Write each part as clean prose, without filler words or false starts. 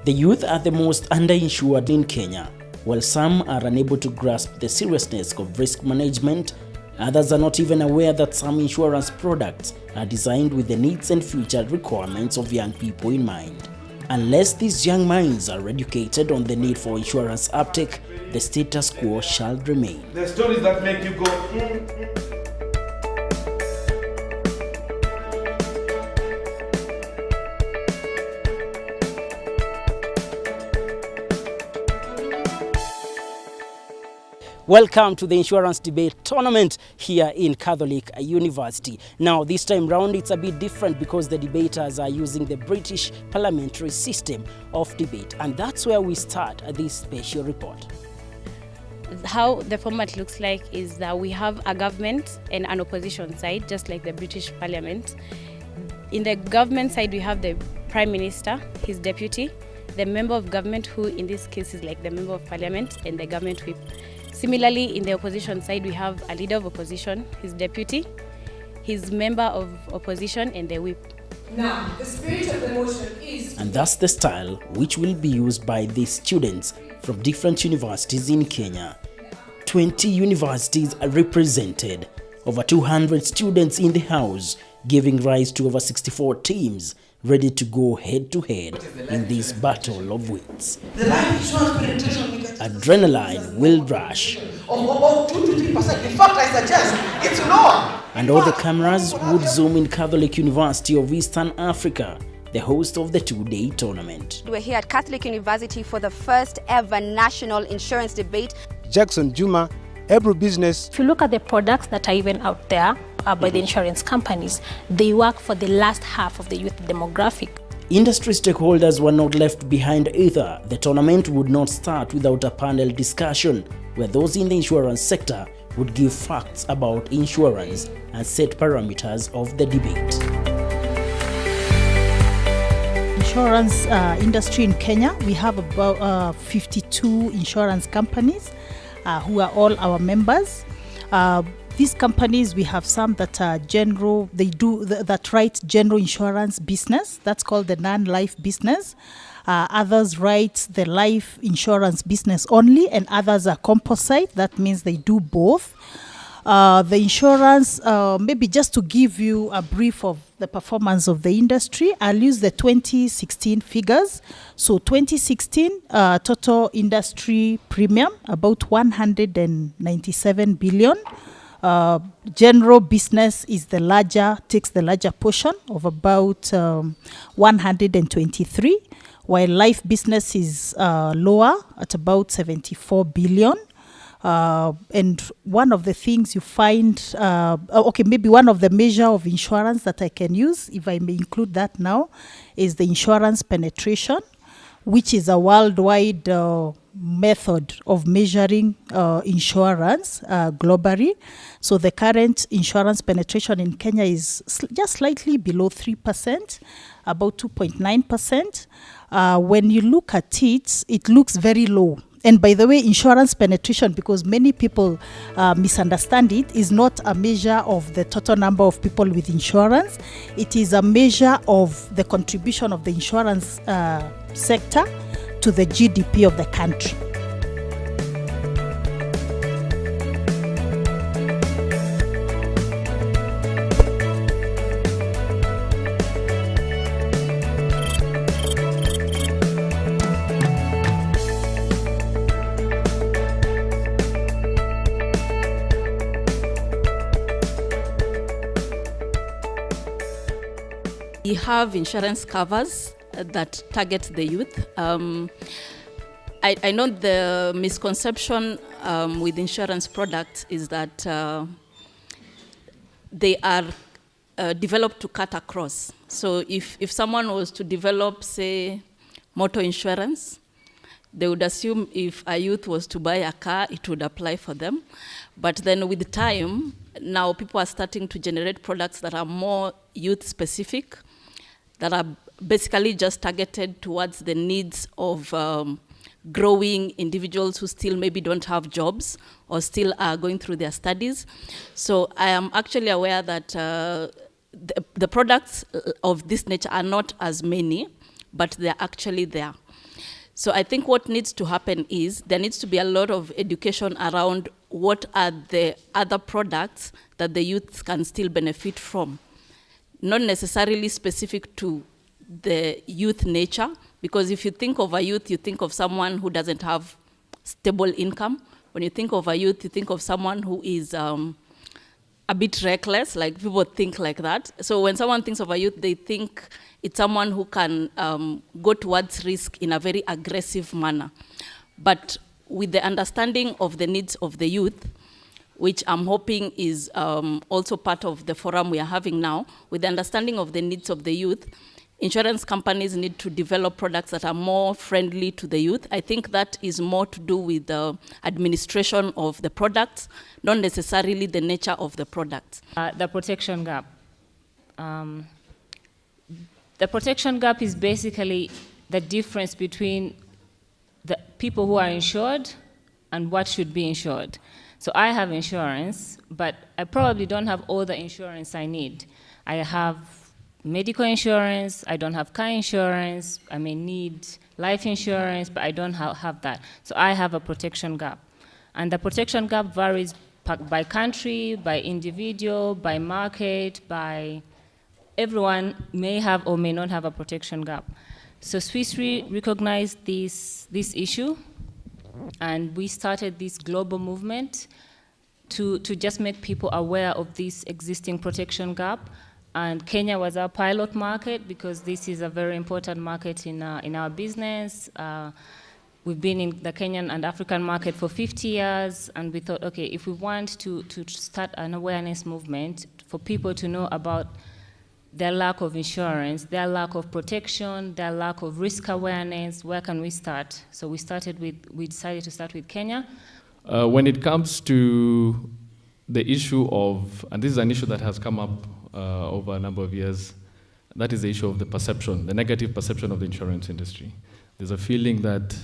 The youth are the most underinsured in Kenya. While some are unable to grasp the seriousness of risk management, others are not even aware that some insurance products are designed with the needs and future requirements of young people in mind. Unless these young minds are educated on the need for insurance uptake, the status quo shall remain. The stories that make you go, Welcome to the Insurance Debate Tournament here in Catholic University. Now, this time round, it's a bit different because the debaters are using the British parliamentary system of debate. And that's where we start this special report. How the format looks like is that we have a government and an opposition side, just like the British Parliament. In the government side, we have the Prime Minister, his deputy, the member of government, who in this case is like the member of parliament, and the government whip. Similarly, in the opposition side, we have a leader of opposition, his deputy, his member of opposition, and the whip. Now, the spirit of the motion is... And that's the style which will be used by these students from different universities in Kenya. 20 universities are represented, over 200 students in the house, giving rise to over 64 teams ready to go head-to-head in this battle of wits. Adrenaline will rush. Of about 2 to 3%. In fact, I suggest it's lower. And all the cameras would zoom in Catholic University of Eastern Africa, the host of the two-day tournament. We're here at Catholic University for the first ever national insurance debate. Jackson Juma, Ebru Business. If you look at the products that are even out there by the insurance companies, they work for the last half of the youth demographic. Industry stakeholders were not left behind either. The tournament would not start without a panel discussion where those in the insurance sector would give facts about insurance and set parameters of the debate. Insurance industry in Kenya, we have about 52 insurance companies who are all our members. These companies, we have some that are general, that write general insurance business. That's called the non-life business. Others write the life insurance business only, and others are composite. That means they do both. The insurance, maybe just to give you a brief of the performance of the industry, I'll use the 2016 figures. So 2016, total industry premium, about 197 billion. General business is takes the larger portion of about 123, while life business is lower at about 74 billion. And one of the things you find, maybe one of the measure of insurance that I can use, if I may include that now, is the insurance penetration, which is a worldwide method of measuring insurance globally. So the current insurance penetration in Kenya is just slightly below 3%, about 2.9%. When you look at it, it looks very low. And by the way, insurance penetration, because many people misunderstand it, is not a measure of the total number of people with insurance. It is a measure of the contribution of the insurance sector to the GDP of the country. We have insurance covers that target the youth. I know the misconception with insurance products is that they are developed to cut across. So if someone was to develop, say, motor insurance, they would assume if a youth was to buy a car, it would apply for them. But then with time, now people are starting to generate products that are more youth-specific, that are basically just targeted towards the needs of growing individuals who still maybe don't have jobs or still are going through their studies. So I am actually aware that the products of this nature are not as many, but they're actually there. So I think what needs to happen is there needs to be a lot of education around what are the other products that the youth can still benefit from. Not necessarily specific to the youth nature, because if you think of a youth, you think of someone who doesn't have stable income. When you think of a youth, you think of someone who is a bit reckless, like people think like that. So when someone thinks of a youth, they think it's someone who can go towards risk in a very aggressive manner. But with the understanding of the needs of the youth, which I'm hoping is also part of the forum we are having now, with the understanding of the needs of the youth, insurance companies need to develop products that are more friendly to the youth. I think that is more to do with the administration of the products, not necessarily the nature of the products. The protection gap. The protection gap is basically the difference between the people who are insured and what should be insured. So I have insurance, but I probably don't have all the insurance I need. I have medical insurance, I don't have car insurance, I may need life insurance, but I don't have that. So I have a protection gap. And the protection gap varies by country, by individual, by market, by everyone may have or may not have a protection gap. So Swiss Re recognized this issue, and we started this global movement to just make people aware of this existing protection gap. And Kenya was our pilot market because this is a very important market in our business. We've been in the Kenyan and African market for 50 years, and we thought, okay, if we want to start an awareness movement for people to know about their lack of insurance, their lack of protection, their lack of risk awareness, where can we start? So we decided to start with Kenya. When it comes to the issue of, and this is an issue that has come up over a number of years, that is the issue of the perception, the negative perception of the insurance industry. There's a feeling that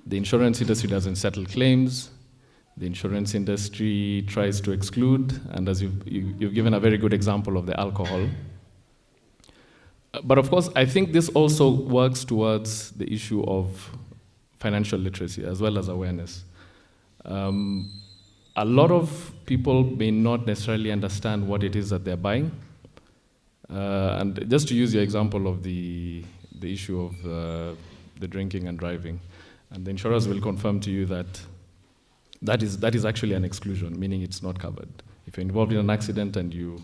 the insurance industry doesn't settle claims, the insurance industry tries to exclude, and as you've given a very good example of the alcohol. But of course, I think this also works towards the issue of financial literacy as well as awareness. A lot of people may not necessarily understand what it is that they're buying. And just to use your example of the issue of the drinking and driving, and the insurers will confirm to you that is actually an exclusion, meaning it's not covered. If you're involved in an accident and you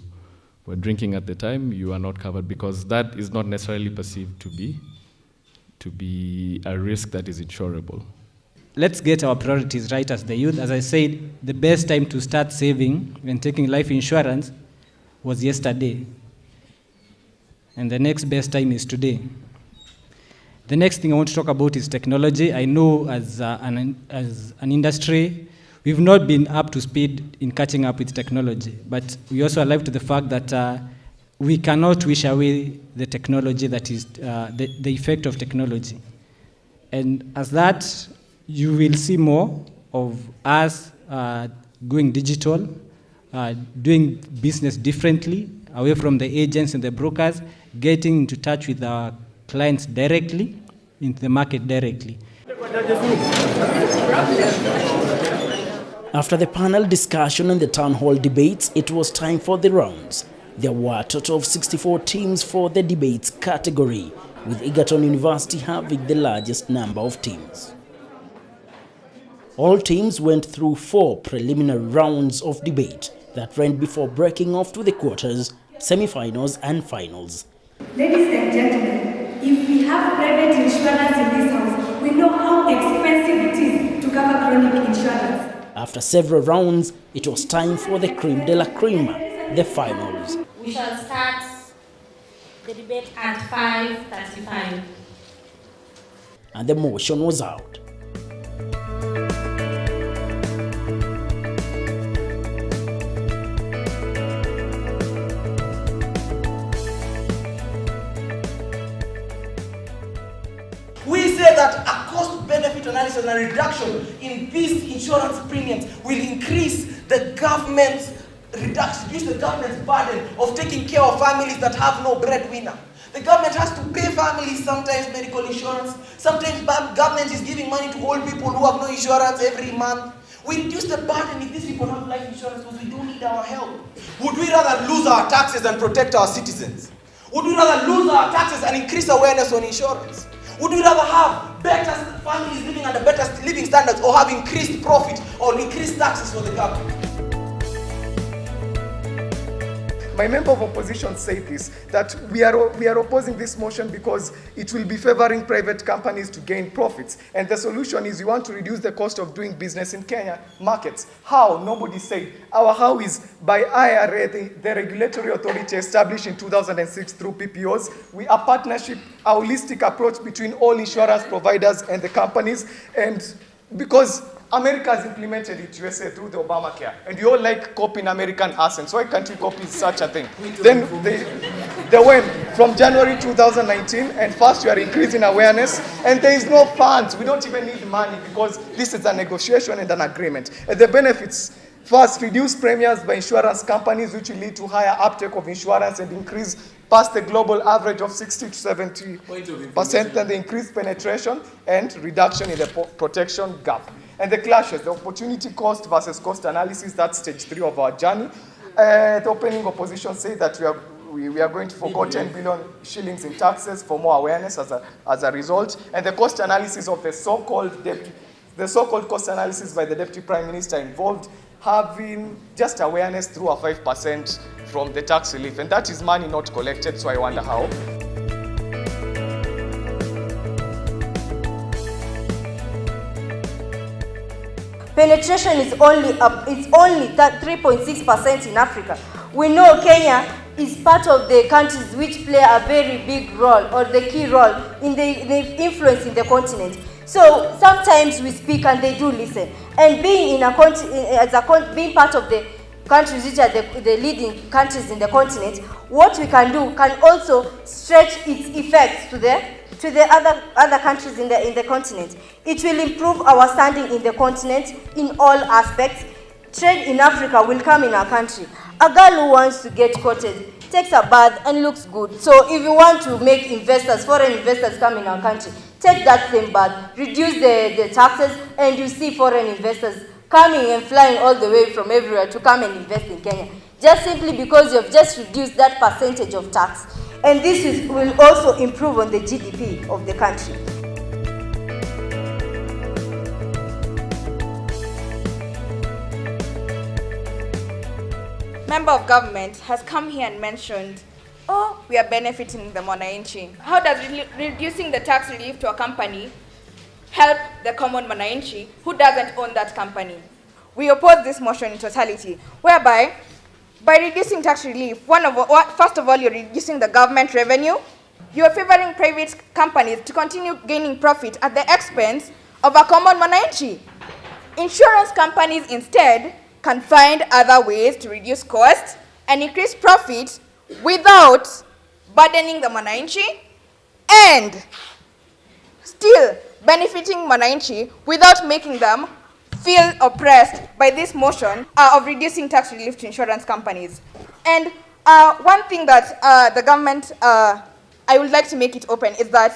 were drinking at the time, you are not covered because that is not necessarily perceived to be a risk that is insurable. Let's get our priorities right as the youth. As I said, the best time to start saving when taking life insurance was yesterday. And the next best time is today. The next thing I want to talk about is technology. I know as an industry, we've not been up to speed in catching up with technology, but we also are alive to the fact that we cannot wish away the technology that is the effect of technology. And as that, you will see more of us going digital, doing business differently, away from the agents and the brokers, getting into touch with our clients directly, into the market directly. After the panel discussion and the town hall debates, it was time for the rounds. There were a total of 64 teams for the debates category, with Egerton University having the largest number of teams. All teams went through 4 preliminary rounds of debate that ran before breaking off to the quarters, semi-finals and finals. Ladies and gentlemen, if we have private insurance in this house, we know how expensive it is to cover chronic insurance. After several rounds, it was time for the creme de la creme, the finals. We shall start the debate at 5:35. And the motion was out. We say that a cost-benefit analysis and a reduction in these insurance premiums will increase the government's burden of taking care of families that have no breadwinner. The government has to pay families sometimes medical insurance. Sometimes government is giving money to old people who have no insurance every month. We reduce the burden if these people have life insurance because we don't need our help. Would we rather lose our taxes and protect our citizens? Would we rather lose our taxes and increase awareness on insurance? Would we rather have better families living under better living standards or have increased profit or increased taxes for the government? My member of opposition said this, that we are opposing this motion because it will be favoring private companies to gain profits. And the solution is we want to reduce the cost of doing business in Kenya markets. How? Nobody said. Our how is by IRA, the regulatory authority established in 2006 through PPOs. We are partnership, a holistic approach between all insurance providers and the companies. And because America has implemented it, USA, through the Obamacare. And you all like copying American accents. Why can't you copy such a thing? Then they went from January 2019, and first you are increasing awareness, and there is no funds. We don't even need money because this is a negotiation and an agreement. And the benefits, first, reduce premiums by insurance companies, which will lead to higher uptake of insurance and increase past the global average of 60 to 70%, and the increased penetration and reduction in the protection gap. And the clashes, the opportunity cost versus cost analysis, that's stage 3 of our journey. The opening opposition say that we are going to forgo 10 billion shillings in taxes for more awareness as a result. And the cost analysis of the so-called cost analysis by the Deputy Prime Minister involved having just awareness through a 5% from the tax relief. And that is money not collected, so I wonder how. Penetration is only 3.6% in Africa. We know Kenya is part of the countries which play a very big role or the key role in the influence in the continent. So sometimes we speak and they do listen. And being being part of the countries which are the leading countries in the continent, what we can do can also stretch its effects to the other countries in the continent. It will improve our standing in the continent in all aspects. Trade in Africa will come in our country. A girl who wants to get coated takes a bath and looks good. So if you want to make foreign investors come in our country, take that same bath, reduce the taxes, and you see foreign investors coming and flying all the way from everywhere to come and invest in Kenya. Just simply because you've just reduced that percentage of tax. And this will also improve on the GDP of the country. Member of government has come here and mentioned, oh, we are benefiting the mwananchi. How does reducing the tax relief to a company help the common mwananchi who doesn't own that company? We oppose this motion in totality, whereby by reducing tax relief, first of all, you're reducing the government revenue. You're favoring private companies to continue gaining profit at the expense of a common mwananchi. Insurance companies instead can find other ways to reduce costs and increase profit without burdening the mwananchi and still benefiting mwananchi without making them feel oppressed by this motion of reducing tax relief to insurance companies. And one thing that the government, I would like to make it open, is that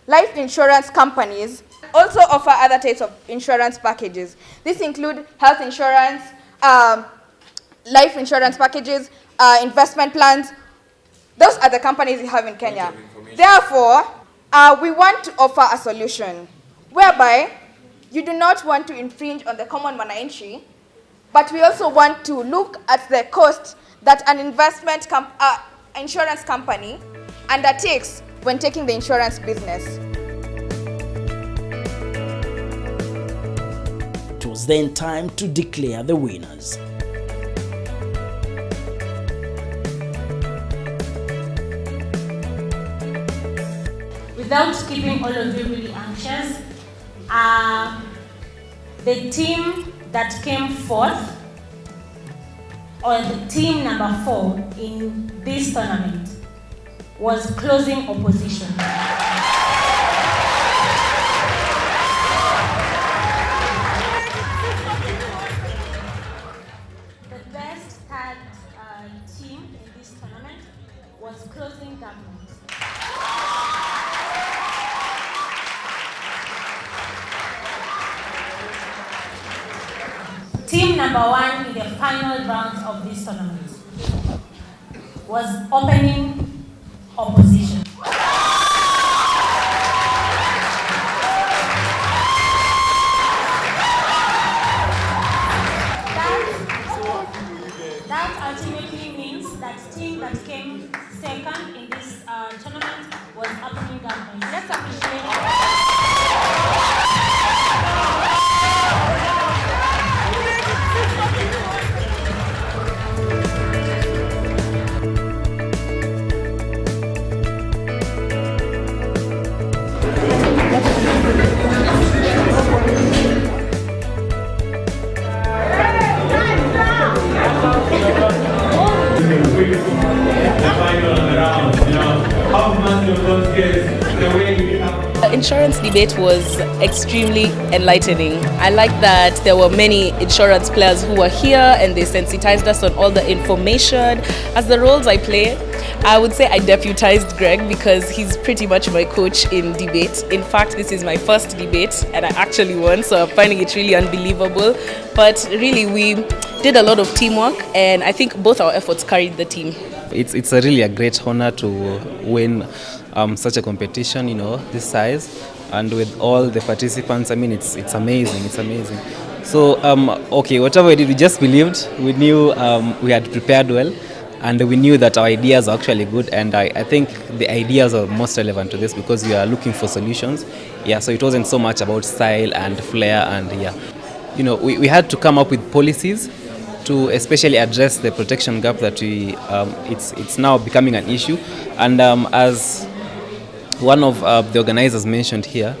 life insurance companies also offer other types of insurance packages. These include health insurance, life insurance packages, investment plans. Those are the companies we have in Kenya. Therefore, we want to offer a solution whereby you do not want to infringe on the common mwananchi, but we also want to look at the cost that an insurance company undertakes when taking the insurance business. It was then time to declare the winners. Without keeping all of you really anxious, the team that came fourth, or the team number 4 in this tournament, was closing opposition. The best third team in this tournament was closing government. number 1 in the final round of this tournament was opening opposition. That ultimately means that team that came second in this tournament was opening government. Let's appreciate it. Insurance debate was extremely enlightening. I like that there were many insurance players who were here and they sensitized us on all the information. As the roles I play, I would say I deputized Greg because he's pretty much my coach in debate. In fact, this is my first debate and I actually won, so I'm finding it really unbelievable. But really, we did a lot of teamwork and I think both our efforts carried the team. It's really a great honor to win such a competition, this size, and with all the participants. I mean, it's amazing. It's amazing. So, okay, whatever we did, we just believed. We knew we had prepared well, and we knew that our ideas are actually good. And I think the ideas are most relevant to this because we are looking for solutions. Yeah, so it wasn't so much about style and flair, and we had to come up with policies to especially address the protection gap that it's now becoming an issue. And as one of the organizers mentioned here,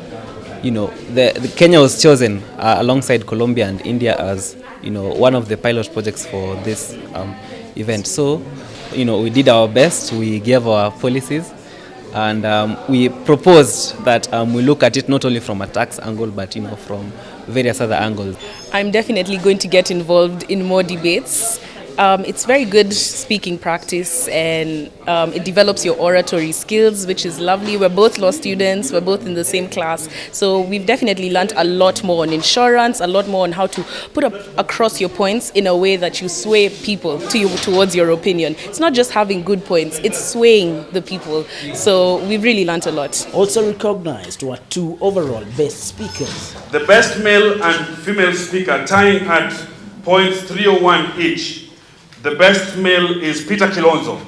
the Kenya was chosen alongside Colombia and India as one of the pilot projects for this event. So we did our best. We gave our policies, and we proposed that we look at it not only from a tax angle, but from various other angles. I'm definitely going to get involved in more debates. It's very good speaking practice, and it develops your oratory skills, which is lovely. We're both law students, we're both in the same class, so we've definitely learned a lot more on insurance, a lot more on how to put across your points in a way that you sway people towards your opinion. It's not just having good points, it's swaying the people. So we've really learned a lot. Also recognized were 2 overall best speakers. The best male and female speaker tying at points 301 each. The best male is Peter Kilonzo.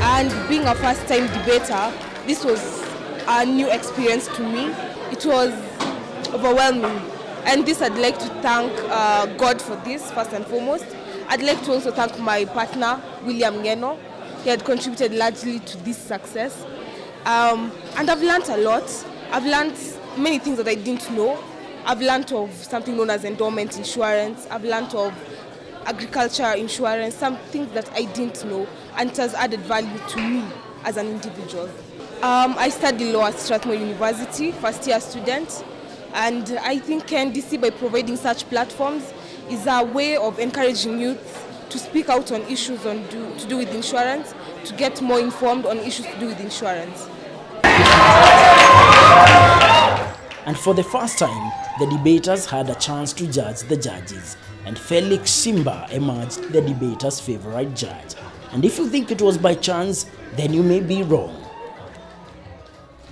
And being a first-time debater, this was a new experience to me. It was overwhelming. And this, I'd like to thank God for this, first and foremost. I'd like to also thank my partner, William Ngeno. He had contributed largely to this success. And I've learned a lot. I've learned many things that I didn't know. I've learned of something known as endowment insurance. I've learned of agriculture insurance, some things that I didn't know, and it has added value to me as an individual. I study law at Strathmore University, first-year student, and I think KNDC, by providing such platforms, is a way of encouraging youth to speak out on issues to do with insurance, to get more informed on issues to do with insurance. And for the first time, the debaters had a chance to judge the judges, and Felix Simba emerged the debaters' favorite judge. And if you think it was by chance, then you may be wrong.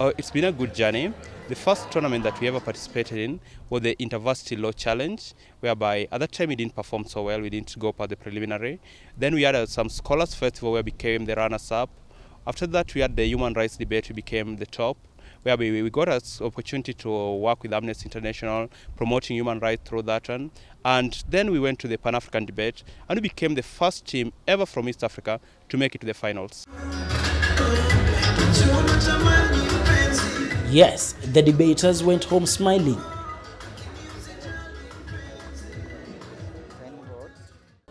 It's been a good journey. The first tournament that we ever participated in was the InterVarsity Law Challenge, whereby at that time we didn't perform so well, we didn't go past the preliminary. Then we had some Scholars Festival where we became the runners-up. After that we had the Human Rights Debate, we became the top, where we got an opportunity to work with Amnesty International, promoting human rights through that one. And then we went to the Pan-African Debate, and we became the first team ever from East Africa to make it to the finals. Yes, the debaters went home smiling.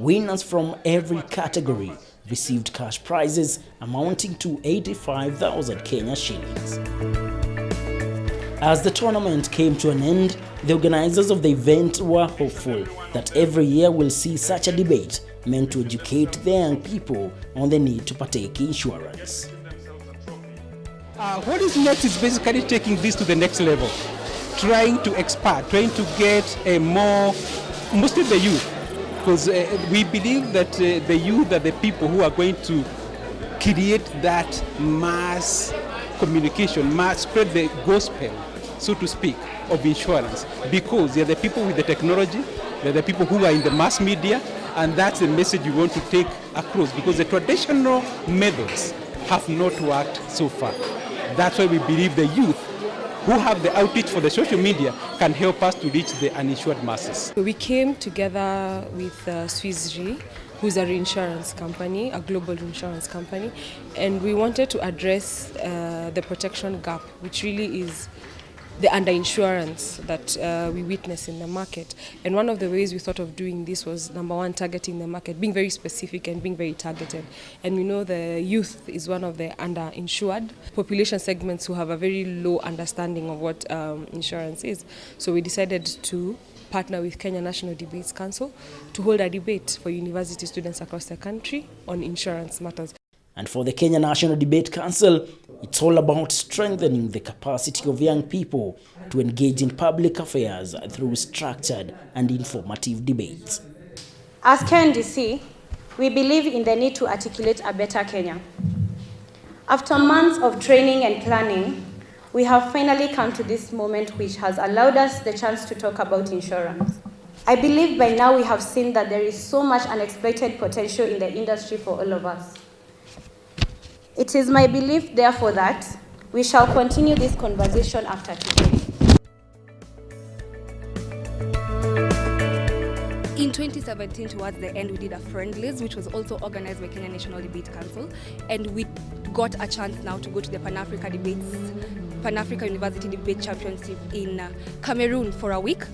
Winners from every category received cash prizes amounting to 85,000 Kenya shillings. As the tournament came to an end, the organizers of the event were hopeful that every year will see such a debate meant to educate the young people on the need to partake in insurance. What is next is basically taking this to the next level, trying to expand, trying to get mostly the youth, because we believe that the youth are the people who are going to create that mass communication, spread the gospel, so to speak, of insurance, because they're the people with the technology, they're the people who are in the mass media, and that's the message we want to take across, because the traditional methods have not worked so far. That's why we believe the youth who have the outreach for the social media can help us to reach the uninsured masses. We came together with Swiss Re, who's a reinsurance company, a global insurance company, and we wanted to address the protection gap, which really is the underinsurance that we witness in the market. And one of the ways we thought of doing this was, number one, targeting the market, being very specific and being very targeted. And we know the youth is one of the underinsured population segments who have a very low understanding of what insurance is. So we decided to partner with Kenya National Debates Council to hold a debate for university students across the country on insurance matters. And for the Kenya National Debate Council, it's all about strengthening the capacity of young people to engage in public affairs through structured and informative debates. As KNDC, we believe in the need to articulate a better Kenya. After months of training and planning, we have finally come to this moment which has allowed us the chance to talk about insurance. I believe by now we have seen that there is so much unexploited potential in the industry for all of us. It is my belief, therefore, that we shall continue this conversation after today. In 2017, towards the end, we did a friendlies, which was also organized by Kenya National Debate Council, and we got a chance now to go to the Pan-Africa University Debate Championship in Cameroon for a week.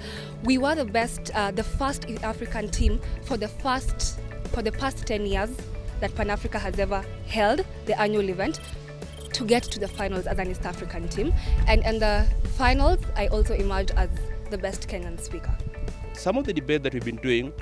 We were the first African team for the past 10 years that Pan-Africa has ever held, the annual event, to get to the finals as an East African team. And in the finals, I also emerged as the best Kenyan speaker. Some of the debate that we've been doing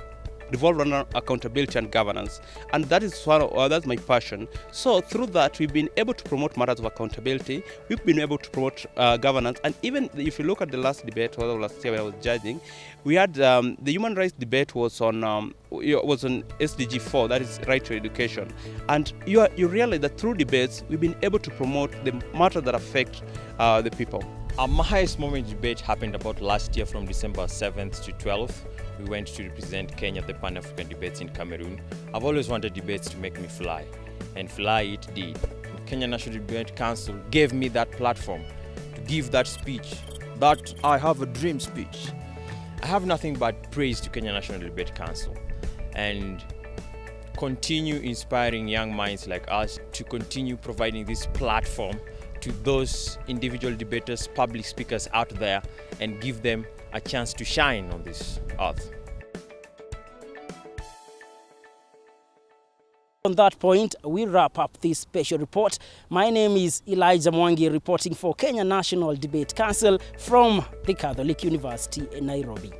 revolve around accountability and governance, and that is that's my passion. So through that, we've been able to promote matters of accountability. We've been able to promote governance, and even if you look at the last debate, or last year when I was judging, we had the human rights debate was on SDG 4, that is right to education, and you realize that through debates we've been able to promote the matters that affect the people. My highest moment debate happened about last year from December 7th to 12th. We went to represent Kenya at the Pan-African debates in Cameroon. I've always wanted debates to make me fly, and fly it did. The Kenya National Debate Council gave me that platform to give that speech, that I have a dream speech. I have nothing but praise to Kenya National Debate Council, and continue inspiring young minds like us to continue providing this platform to those individual debaters, public speakers out there, and give them a chance to shine on this earth. On that point, we wrap up this special report. My name is Elijah Mwangi, reporting for Kenya National Debate Council from the Catholic University in Nairobi.